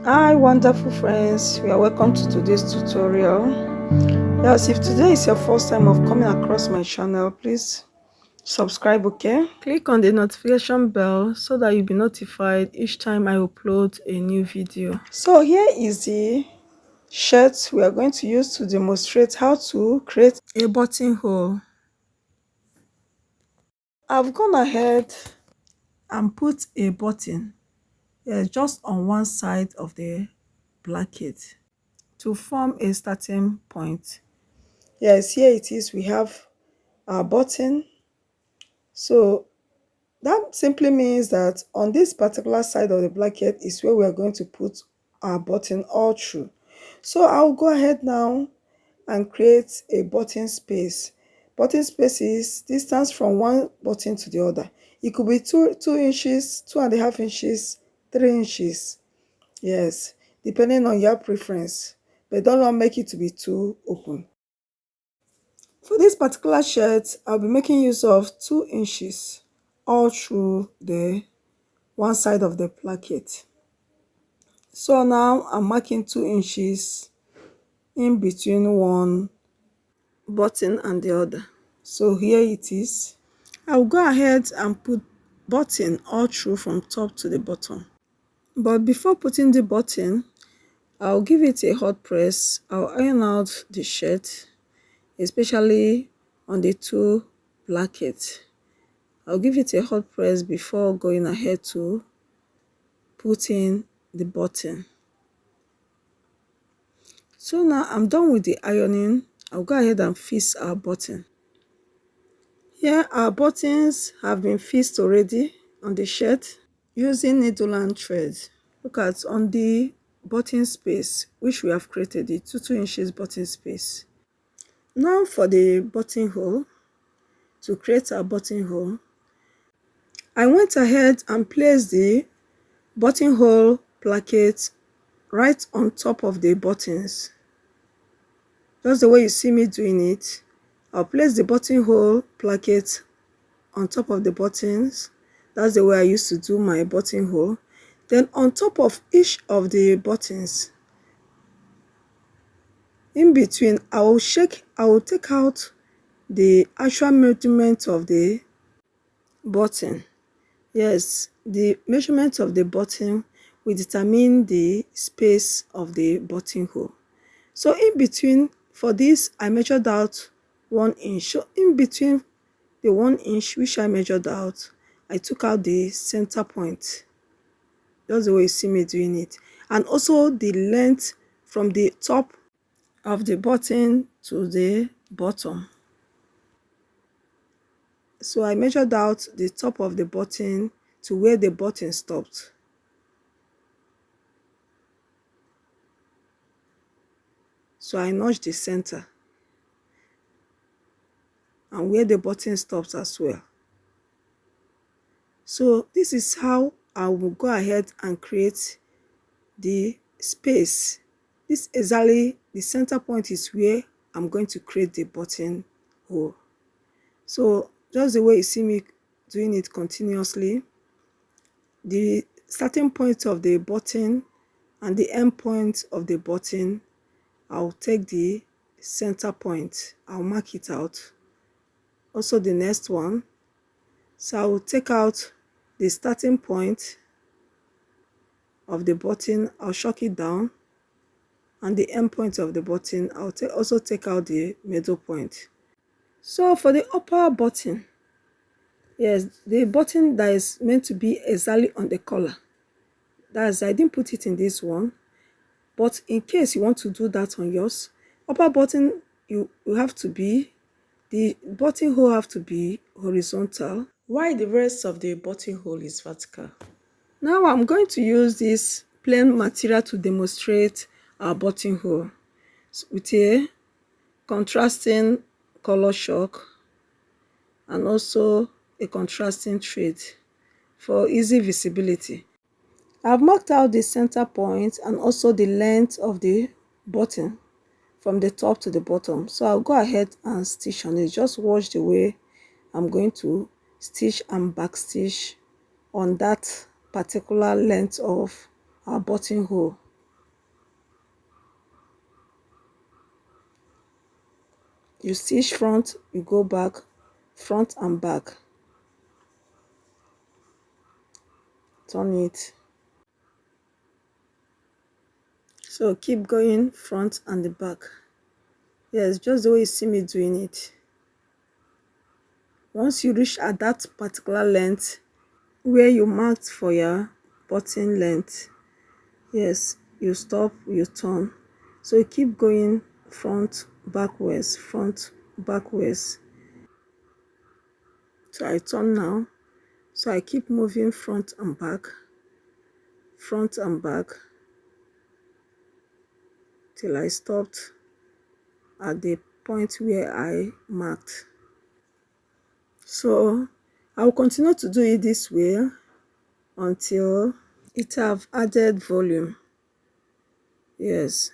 Hi wonderful friends, you are welcome to today's tutorial. Yes, if today is your first time of coming across my channel, please subscribe. Okay, click on the notification bell so that you'll be notified each time I upload a new video. So here is the shirt we are going to use to demonstrate how to create a buttonhole. I've gone ahead and put a button just on one side of the blanket to form a starting point. Yes, here it is. We have our button. So that simply means that on this particular side of the blanket is where we are going to put our button all through. So I'll go ahead now and create a button space. Button space is distance from one button to the other. It could be 2 inches, 2.5 inches, 3 inches. Yes, depending on your preference. But don't make it to be too open. For this particular shirt, I'll be making use of 2 inches all through the one side of the placket. So now I'm marking 2 inches in between one button and the other. So here it is. I'll go ahead and put button all through from top to the bottom. But before putting the button, I'll give it a hot press. I'll iron out the shirt, especially on the two plackets. I'll give it a hot press before going ahead to put in the button. So now I'm done with the ironing. I'll go ahead and fix our button. Here our buttons have been fixed already on the shirt using needle and thread. Look at on the button space which we have created, the 2 inches button space. Now for the buttonhole, to create our buttonhole, I went ahead and placed the buttonhole placket right on top of the buttons. Just the way you see me doing it. I'll place the buttonhole placket on top of the buttons. That's the way I used to do my buttonhole. Then on top of each of the buttons, in between, I will take out the actual measurement of the button. Yes, the measurement of the button will determine the space of the buttonhole. So in between, for this, I measured out 1 inch. So in between the 1 inch which I measured out, I took out the center point. That's the way you see me doing it. And also the length from the top of the button to the bottom. So I measured out the top of the button to where the button stopped. So I notched the center and where the button stops as well. So this is how I will go ahead and create the space. This exactly, the center point is where I'm going to create the button hole. So just the way you see me doing it continuously, the starting point of the button and the end point of the button, I'll take the center point, I'll mark it out. Also the next one, so I will take out the starting point of the button, I'll shock it down, and the end point of the button, I'll also take out the middle point. So for the upper button, yes, the button that is meant to be exactly on the collar, that's, I didn't put it in this one, but in case you want to do that on yours, upper button, you have to be, the buttonhole have to be horizontal, while the rest of the buttonhole is vertical. Now I'm going to use this plain material to demonstrate our buttonhole with a contrasting color chalk and also a contrasting thread for easy visibility. I've marked out the center point and also the length of the button from the top to the bottom. So I'll go ahead and stitch on it. Just watch the way I'm going to stitch and backstitch on that particular length of our buttonhole. you stitch front, you go back, front and back, turn it. So keep going front and the back. Yes, just the way you see me doing it. Once you reach at that particular length where you marked for your button length, yes, you stop, you turn. So you keep going front, backwards, front, backwards. So I turn now. So I keep moving front and back till I stopped at the point where I marked. So I'll continue to do it this way until it have added volume. Yes.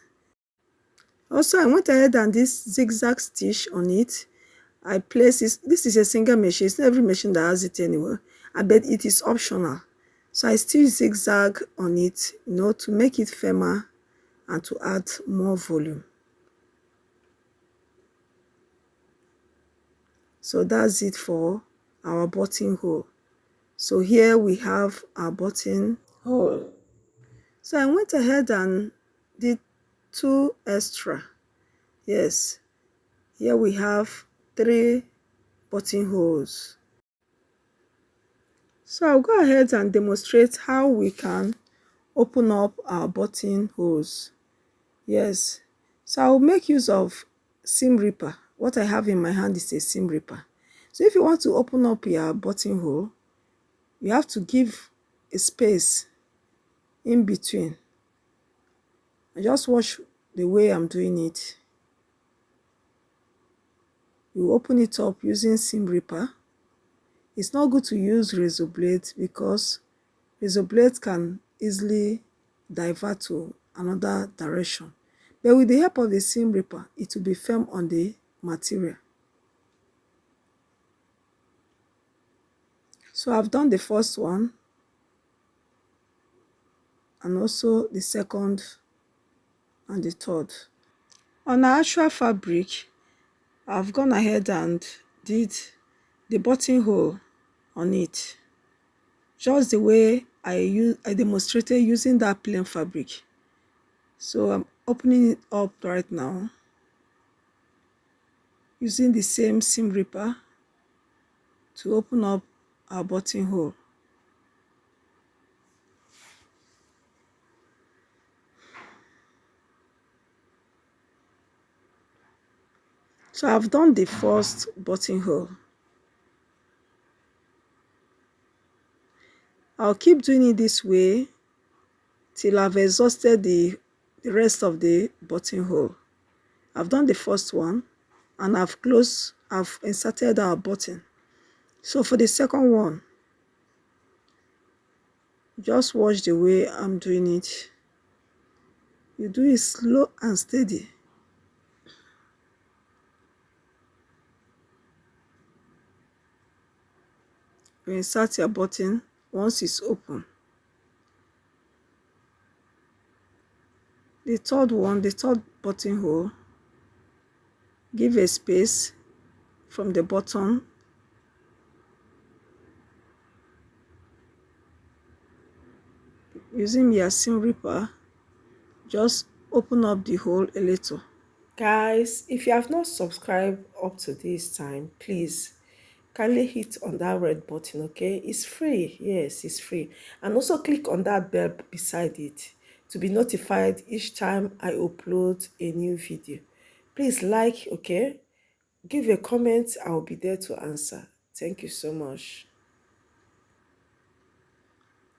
Also, I went ahead and this zigzag stitch on it. I place this is a single machine. It's not every machine that has it anywhere. I bet it is optional. So I still zigzag on it, to make it firmer and to add more volume. So that's it for our buttonhole. So here we have our buttonhole. So I went ahead and did 2 extra. Yes, here we have 3 buttonholes. So I'll go ahead and demonstrate how we can open up our buttonholes. Yes, so I'll make use of seam ripper. What I have in my hand is a seam ripper. So if you want to open up your buttonhole, you have to give a space in between. I just watch the way I'm doing it. You open it up using seam ripper. It's not good to use razor blades because razor blades can easily divert to another direction. But with the help of the seam ripper, it will be firm on the material. So I've done the first one and also the second and the third. On our actual fabric, I've gone ahead and did the buttonhole on it, just the way I demonstrated using that plain fabric. So I'm opening it up right now using the same seam ripper to open up our buttonhole. So I've done the first buttonhole. I'll keep doing it this way till I've exhausted the rest of the buttonhole. I've done the first one and I've inserted our button. So for the second one, just watch the way I'm doing it. You do it slow and steady. You insert your button once it's open. The third buttonhole, give a space from the bottom. Using your seam ripper, just open up the hole a little. Guys, if you have not subscribed up to this time, please kindly hit on that red button, okay? It's free. Yes, it's free. And also click on that bell beside it to be notified each time I upload a new video. Please like, okay? Give a comment. I'll be there to answer. Thank you so much.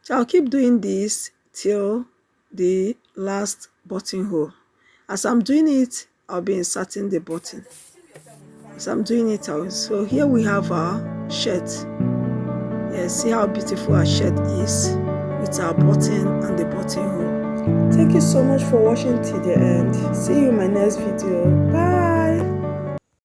So I'll keep doing this till the last buttonhole. As I'm doing it, I'll be inserting the button. As I'm doing it, so here we have our shirt. Yes, see how beautiful our shirt is with our button and the buttonhole. Thank you so much for watching till the end. See you in my next video. Bye.